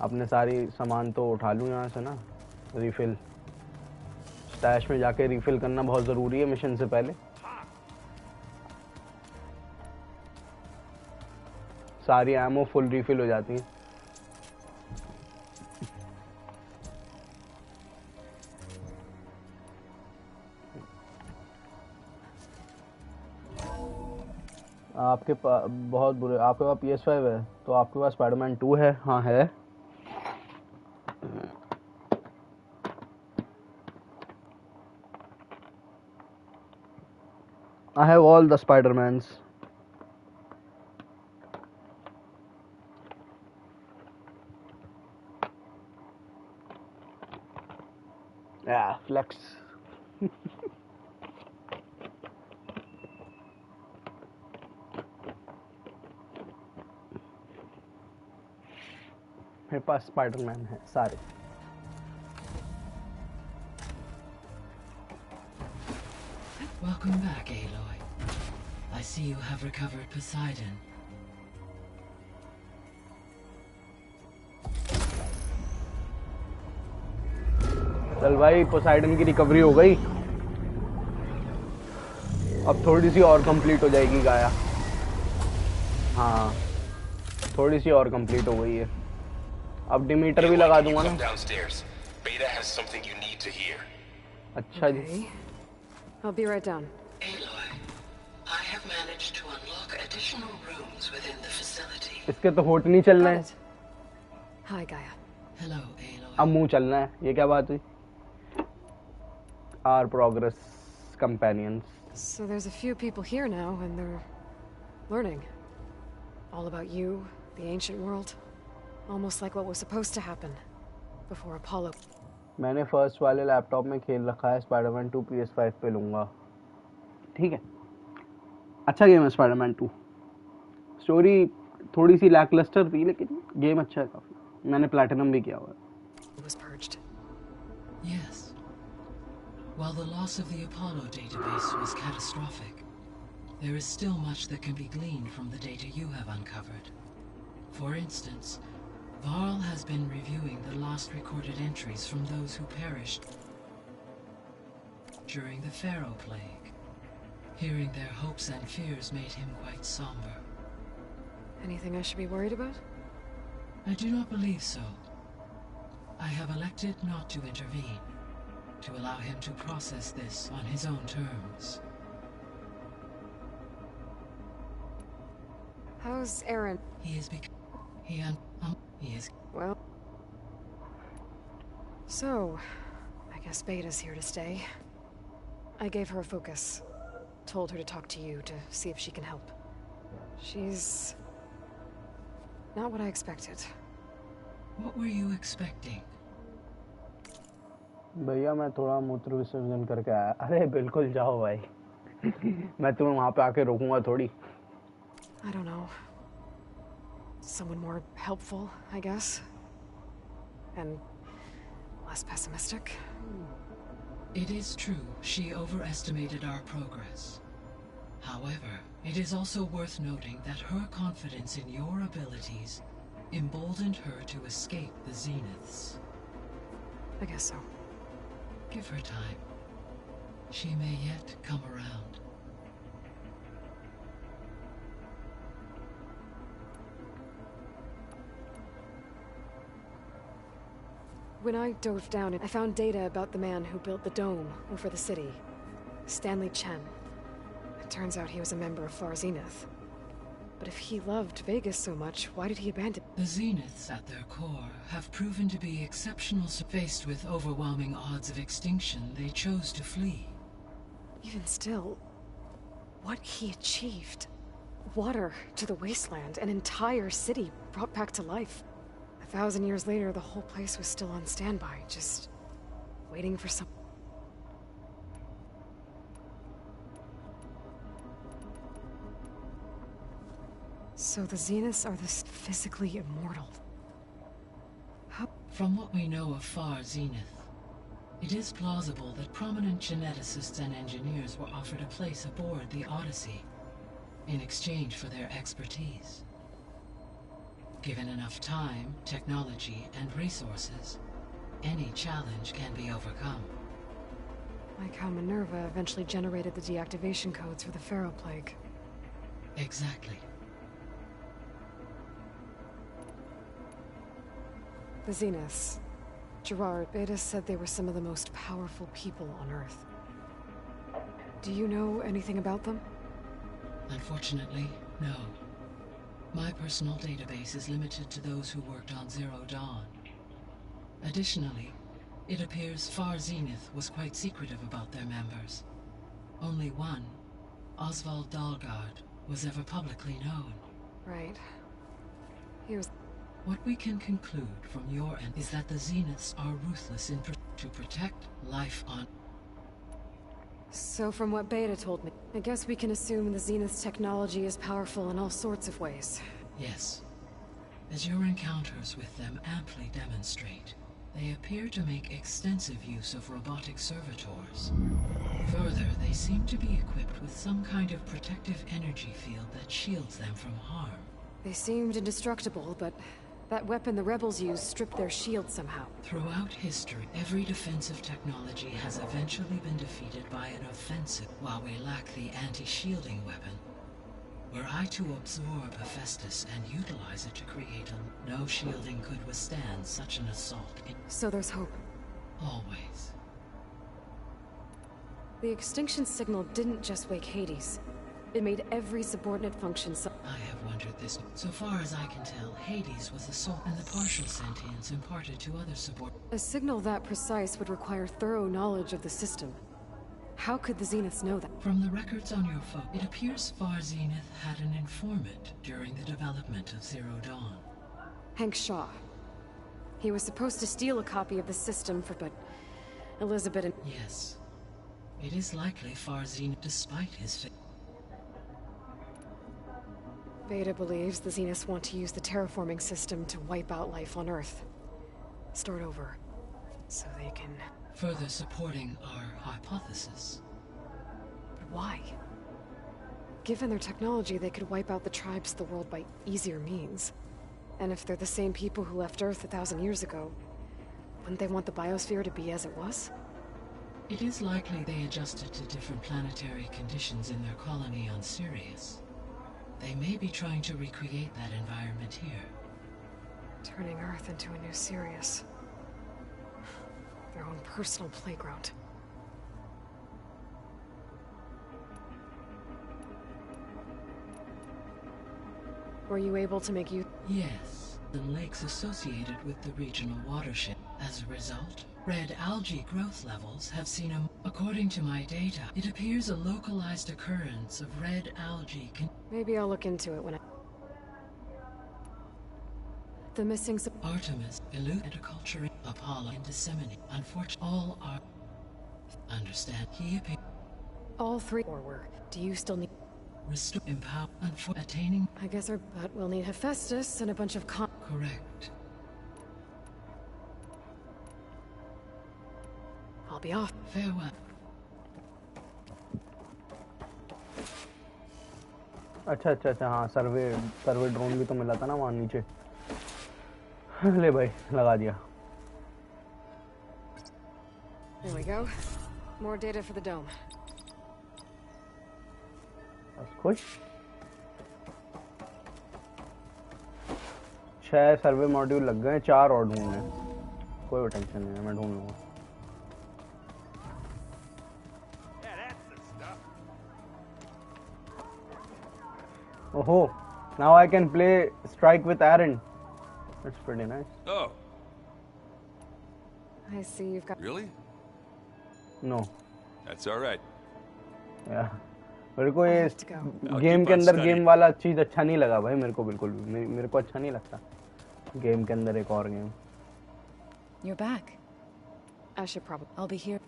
अपने सारी सामान तो उठा लूँ यहाँ से ना। रिफिल स्टैश में जाके रिफिल करना बहुत ज़रूरी है मिशन से पहले। सारी एमो फुल रिफिल हो जाती है। आपके पास बहुत बुरे, आपके पास PS5 है तो आपके पास स्पाइडरमैन 2 है? हाँ है। I have all the Spider-Mans. Yeah, flex. मेरे पास स्पाइडरमैन है सारे। Welcome back, Aloy. I see you have recovered Poseidon. चल भाई, पोसाइडन की रिकवरी हो गई। अब थोड़ी सी और कंप्लीट हो जाएगी गाया। हाँ, थोड़ी सी और कंप्लीट हो गई है। अब डिमीटर भी लगा दूंगा ना। अच्छा जी। I'll be right down. Aloy, I have managed to unlock additional rooms within the facility. इसके तो होठ नहीं चल रहे हैं। Hi, Gaia. Hello, Aloy. अब मुंह चलना है, ये क्या बात हुई? Our progress companions. So there's a few people here now, and they're learning. All about you, the ancient world. Almost like what was supposed to happen before Apollo. मैंने first वाले लैपटॉप में खेल रखा है, स्पाइडरमैन 2 PS5 पे लूँगा। ठीक है, अच्छा गेम है स्पाइडरमैन 2। स्टोरी थोड़ी सी लैकलस्टर थी, लेकिन गेम अच्छा है काफ़ी। मैंने प्लैटिनम भी किया हुआ है। Was purged. Yes. While the loss of the Apollo database was catastrophic, there is still much that can be gleaned from the data you have uncovered. For instance, Varl has been reviewing the last recorded entries from those who perished during the Pharaoh Plague. Hearing their hopes and fears made him quite somber. Anything I should be worried about? I do not believe so. I have elected not to intervene, to allow him to process this on his own terms. How's Aaron? He is he is Well... So, I guess Beta's here to stay. I gave her a focus. Told her to talk to you to see if she can help. She's... not what I expected. What were you expecting? भैया मैं थोड़ा मूत्र विसर्जन करके आया। अरे बिल्कुल जाओ भाई। मैं तुम्हें वहाँ पे आके रोकूंगा थोड़ी। I don't know. Someone more helpful, I guess. And less pessimistic. It is true, she overestimated our progress. However, it is also worth noting that her confidence in your abilities emboldened her to escape the Zeniths. I guess so. Give her time. She may yet come around. When I dove down, I found data about the man who built the dome over the city. Stanley Chen. It turns out he was a member of Far Zenith. But if he loved Vegas so much, why did he abandon? The Zeniths, at their core, have proven to be exceptional. Faced with overwhelming odds of extinction, they chose to flee. Even still, what he achieved. Water to the wasteland, an entire city brought back to life. 1,000 years later, the whole place was still on standby, just waiting for some... So the Zeniths are this physically immortal. How... From what we know of Far Zenith, it is plausible that prominent geneticists and engineers were offered a place aboard the Odyssey in exchange for their expertise. Given enough time, technology, and resources, any challenge can be overcome. Like how Minerva eventually generated the deactivation codes for the Pharaoh Plague. Exactly. The Zeniths. Gerard, Beta said they were some of the most powerful people on Earth. Do you know anything about them? Unfortunately, No. My personal database is limited to those who worked on Zero Dawn. Additionally, it appears Far Zenith was quite secretive about their members. Only one, Oswald Dahlgard, was ever publicly known. Right. He was... What we can conclude from your end is that the Zeniths are ruthless to protect life on... So from what Beta told me, I guess we can assume the Zenith's technology is powerful in all sorts of ways. Yes. As your encounters with them amply demonstrate, they appear to make extensive use of robotic servitors. Further, they seem to be equipped with some kind of protective energy field that shields them from harm. They seemed indestructible, but that weapon the rebels used stripped their shield somehow. Throughout history, every defensive technology has eventually been defeated by an offensive, while we lack the anti-shielding weapon. Were I to absorb Hephaestus and utilize it to create no shielding could withstand such an assault. So there's hope. Always. The extinction signal didn't just wake Hades. It made every subordinate function I have wondered this. So far as I can tell, Hades was the soul and the partial sentience imparted to other subordinates. A signal that precise would require thorough knowledge of the system. How could the Zeniths know that? From the records on your phone, it appears Far Zenith had an informant during the development of Zero Dawn. Hank Shaw. He was supposed to steal a copy of the system but Elizabeth and... Yes. It is likely Far Zenith, despite his Beta believes the Zeniths want to use the terraforming system to wipe out life on Earth. Start over. So they can... Further supporting our hypothesis. But why? Given their technology, they could wipe out the tribes of the world by easier means. And if they're the same people who left Earth 1,000 years ago, wouldn't they want the biosphere to be as it was? It is likely they adjusted to different planetary conditions in their colony on Sirius. They may be trying to recreate that environment here. Turning Earth into a new Sirius. Their own personal playground. Were you able to make use? Yes, the lakes associated with the regional watershed. As a result, red algae growth levels have seen a... According to my data, it appears a localized occurrence of red algae Maybe I'll look into it when I... The missing... Artemis, Culture, Apollo, and Disseminate. Unfortunately, all are... Understand, he appears... All three were. Do you still need... Restore, empower, attaining... I guess but we'll need Hephaestus and a bunch of Correct. I'll be off. Farewell. अच्छा अच्छा अच्छा हाँ सर्वे drone भी तो मिला था ना वहाँ नीचे ले भाई लगा दिया There we go. More data for the dome. बस खुश 6 सर्वे मॉड्यूल लग गए 4 और ढूंढने कोई टेंशन नहीं है मैं ढूंढ लूँगा Oh, now I can play Strike with Aaron. That's pretty nice. Oh. I see you've got... Really? No. That's all right. Yeah. मेरे को ये गेम के अंदर गेम वाला चीज अच्छा नहीं लगा भाई मेरे को बिल्कुल भी मेरे को अच्छा नहीं लगता गेम के अंदर एक और game You're back. I should probably... I'll be here.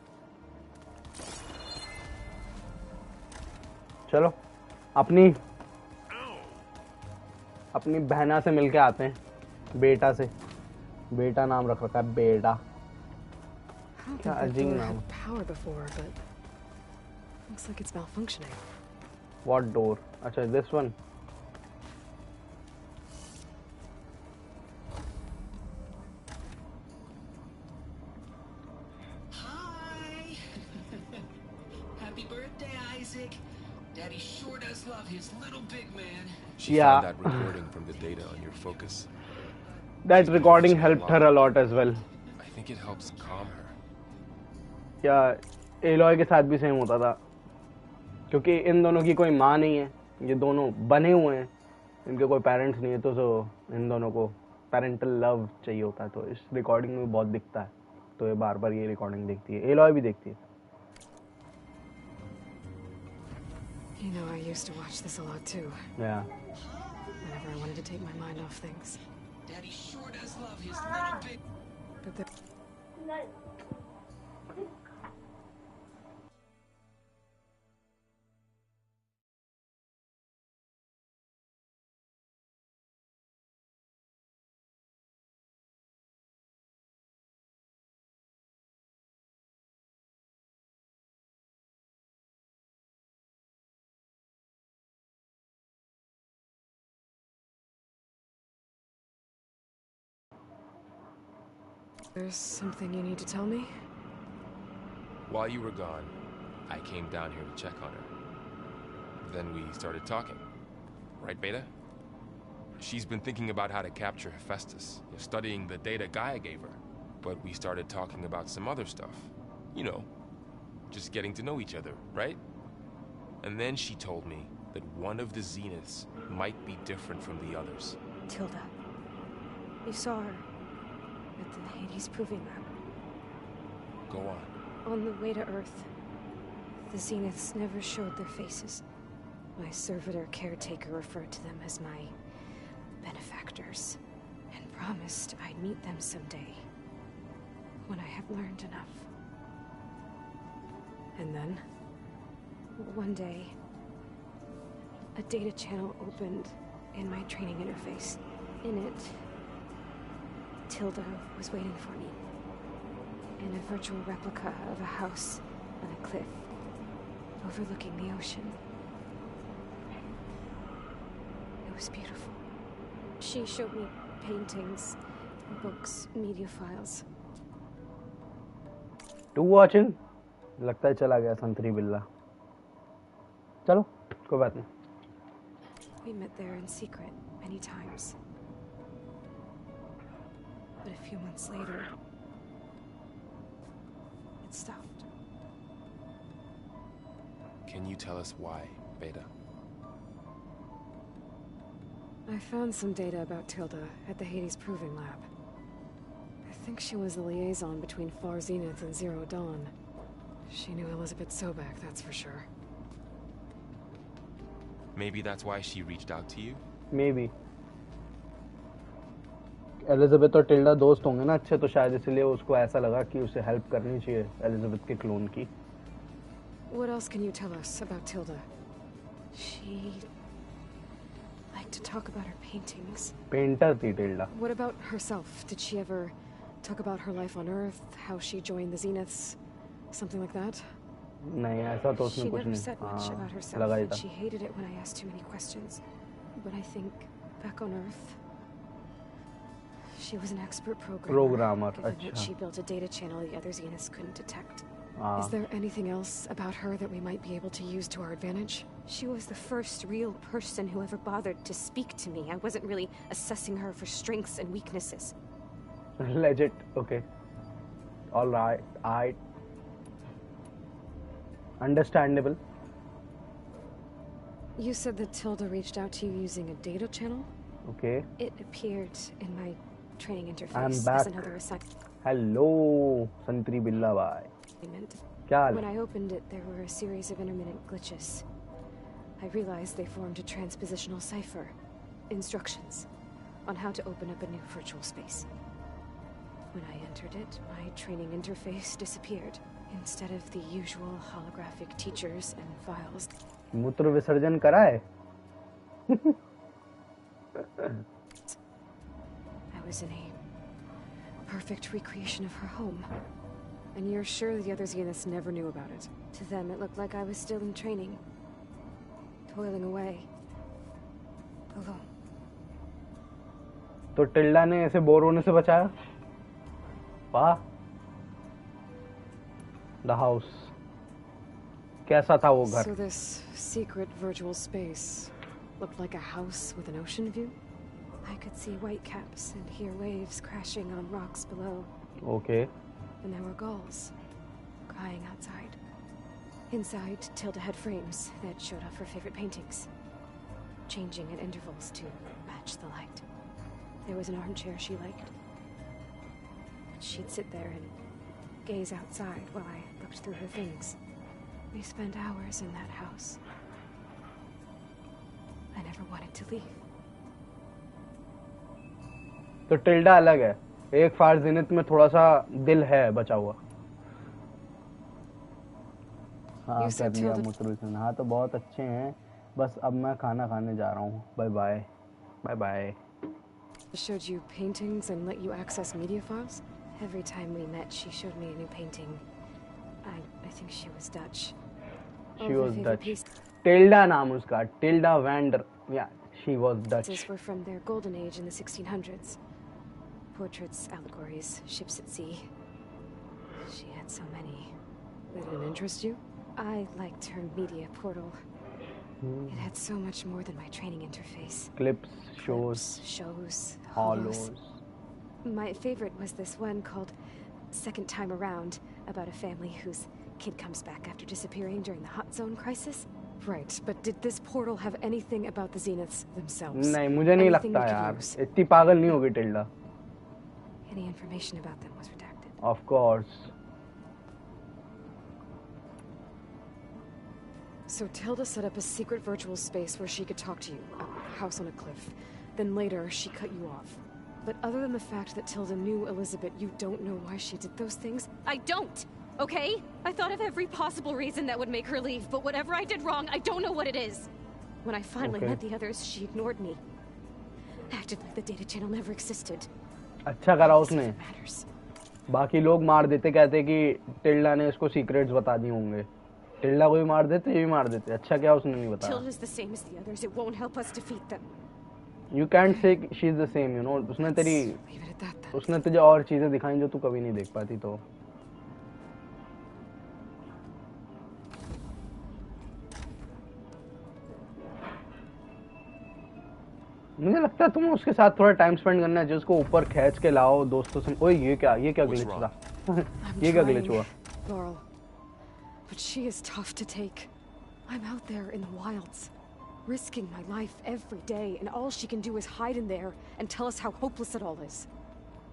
चलो अपनी बहना से मिलके आते हैं बेटा से बेटा नाम रख रखा है बेटा क्या अजीब नाम power before, but looks like it's malfunctioning. What door? अच्छा this one. Hi. Happy birthday, Isaac. Daddy sure does love his little big man. She found that recording from the data on your focus. That recording helped her a lot as well. I think it helps calm her. क्या alloy के साथ भी same होता था क्योंकि इन दोनों की कोई माँ नहीं है ये दोनों बने हुए हैं, इनके कोई पेरेंट्स नहीं है, तो इन दोनों को पेरेंटल लव चाहिए होता है, तो इस रिकॉर्डिंग में बहुत दिखता है, तो ये बार बार ये रिकॉर्डिंग देखती है, एलॉय भी देखती है. You know, I used to watch this a lot too. Yeah. Whenever I wanted to take my mind off things. Daddy sure does love his little big... But the... There's something you need to tell me? While you were gone, I came down here to check on her. Then we started talking. Right, Beta? She's been thinking about how to capture Hephaestus, studying the data Gaia gave her. But we started talking about some other stuff. You know, just getting to know each other, right? And then she told me that one of the Zeniths might be different from the others. Tilda. You saw her at the Hades Proving Lab. Go on. On the way to Earth, the Zeniths never showed their faces. My servitor caretaker referred to them as my benefactors, and promised I'd meet them someday, when I have learned enough. And then, one day, a data channel opened in my training interface. In it, Tilda was waiting for me, in a virtual replica of a house on a cliff, overlooking the ocean. It was beautiful. She showed me paintings, books, media files. To watching. लगता है चला गया संतरी बिल्ला. चलो, कोई बात नहीं. We met there in secret many times. But a few months later, it stopped. Can you tell us why, Beta? I found some data about Tilda at the Hades Proving Lab. I think she was the liaison between Far Zenith and Zero Dawn. She knew Elizabeth Sobek, that's for sure. Maybe that's why she reached out to you? Maybe. Elizabeth और tilde दोस्त होंगे ना अच्छे, तो शायद इसलिए उसको ऐसा लगा कि उसे हेल्प करनी चाहिए एलिजाबेथ के क्लोन की. What else can you tell us about Tilda? She liked to talk about her paintings. Painter थी tilde. What about herself? Did she ever talk about her life on Earth, how she joined the Zeniths, something like that? नहीं, ऐसा तो उसने She कुछ never नहीं. said much about herself, लगा ही and था. she hated it when I asked too many questions. But I think back on Earth, she was an expert programmer. Given that अच्छा. she built a data channel the other Zeniths couldn't detect. हाँ. Is there anything else about her that we might be able to use to our advantage? She was the first real person who ever bothered to speak to me. I wasn't really assessing her for strengths and weaknesses. Legit. Okay. All right. I understandable. You said that Tilda reached out to you using a data channel? Okay. It appeared in my training interface I'm back. as another assignment. Hello, Santri Billa bhai. क्या हाल When है? I opened it, there were a series of intermittent glitches. I realized they formed a transpositional cipher. Instructions on how to open up a new virtual space. When I entered it, my training interface disappeared. Instead of the usual holographic teachers and files. मूत्र विसर्जन करा है? I was in a perfect recreation of her home. And you're sure the other Zeniths never knew about it? To them, it looked like I was still in training. Toiling away. Alone. तो tilde ने ऐसे bore होने से बचाया? वाह. The house. कैसा था वो घर? So this secret virtual space looked like a house with an ocean view? I could see white caps and hear waves crashing on rocks below. Okay. And there were gulls crying outside. Inside, Tilda had frames that showed off her favorite paintings. changing at intervals to match the light. There was an armchair she liked. She'd sit there and gaze outside while I looked through her things. We spent hours in that house. I never wanted to leave. तो tilde अलग है, एक फार ज़ीनत में थोड़ा सा दिल है बचा हुआ। हाँ कर लिया मोटिवेशन। हाँ तो बहुत अच्छे हैं, बस अब मैं खाना खाने जा रहा हूँ। Bye bye bye bye. Showed you paintings and let you access media files? Every time we met, she showed me a new painting. I think she was Dutch. She was Dutch. Tilda नाम उसका, Tilda Vander. Yeah, she was Dutch. These were from their golden age in the 1600s. Portraits, allegories, ships at sea. She had so many. They didn't interest you? I liked her media portal. It had so much more than my training interface. Clips, shows, hollows. My favorite was this one called Second Time Around, about a family whose kid comes back after disappearing during the hot zone crisis. Right, but did this portal have anything about the Zeniths themselves? नहीं, मुझे नहीं लगता यार, इतनी पागल नहीं होगी tilde. Any information about them was redacted. Of course. So Tilda set up a secret virtual space where she could talk to you, a house on a cliff. Then later, she cut you off. But other than the fact that Tilda knew Elizabeth, you don't know why she did those things? I don't! Okay? I thought of every possible reason that would make her leave, but whatever I did wrong, I don't know what it is. When I finally met the others, she ignored me. Acted like the data channel never existed. अच्छा करा उसने। बाकी लोग मार देते, कहते कि tilde ने इसको सीक्रेट्स बता दिए होंगे। टिल्डा को भी मार देते, ये भी मार देते। अच्छा क्या उसने नहीं बताया। Tilda's the same as the others. It won't help us defeat them. You can't say she's the same, you know. उसने तुझे और चीजें दिखाई जो तू कभी नहीं देख पाती तो। मुझे लगता है तुम्हें उसके साथ थोड़ा टाइम स्पेंड करना है, जिसको ऊपर खींच के लाओ दोस्तों से। ओए ये क्या ग्लिच था? ये क्या ग्लिच हुआ? Laurel, but she is tough to take. I'm out there in the wilds, risking my life every day, and all she can do is hide in there and tell us how hopeless it all is.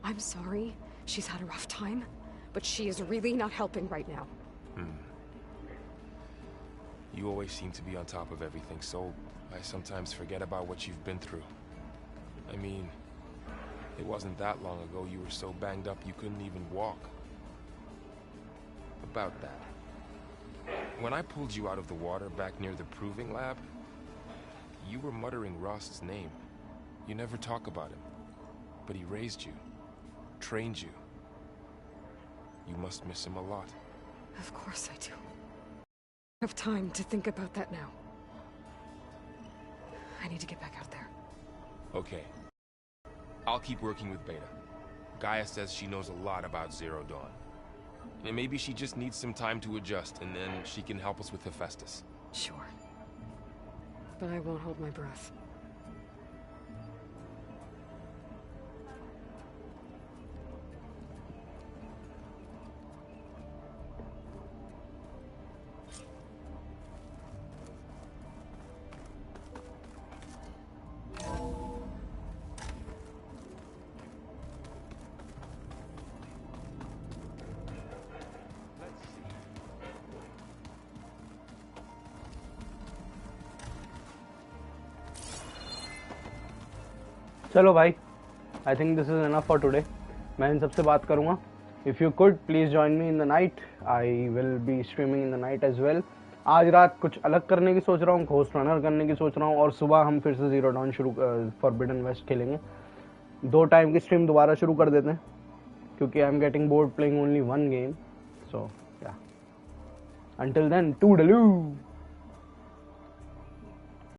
I'm sorry, she's had a rough time, but she is really not helping right now. You always seem to be on top of everything, so I sometimes forget about what you've been through. I mean, it wasn't that long ago you were so banged up you couldn't even walk. About that. When I pulled you out of the water back near the proving lab, you were muttering Rost's name. You never talk about him. But he raised you, trained you. You must miss him a lot. Of course I do. I have time to think about that now. I need to get back out there. Okay. I'll keep working with Beta. Gaia says she knows a lot about Zero Dawn. And maybe she just needs some time to adjust, and then she can help us with Hephaestus. Sure. But I won't hold my breath. चलो भाई, I think this is enough for today. मैं इन सबसे बात करूँगा। If you could please join me in the night, I will be streaming in the night as well. आज रात कुछ अलग करने की सोच रहा हूँ, घोस्ट रनर करने की सोच रहा हूँ, और सुबह हम फिर से ज़ीरो डाउन शुरू फॉरबिडन वेस्ट खेलेंगे। 2 टाइम की स्ट्रीम दोबारा शुरू कर देते हैं, क्योंकि I am getting bored playing only 1 गेम। So yeah, until then, टूडलू।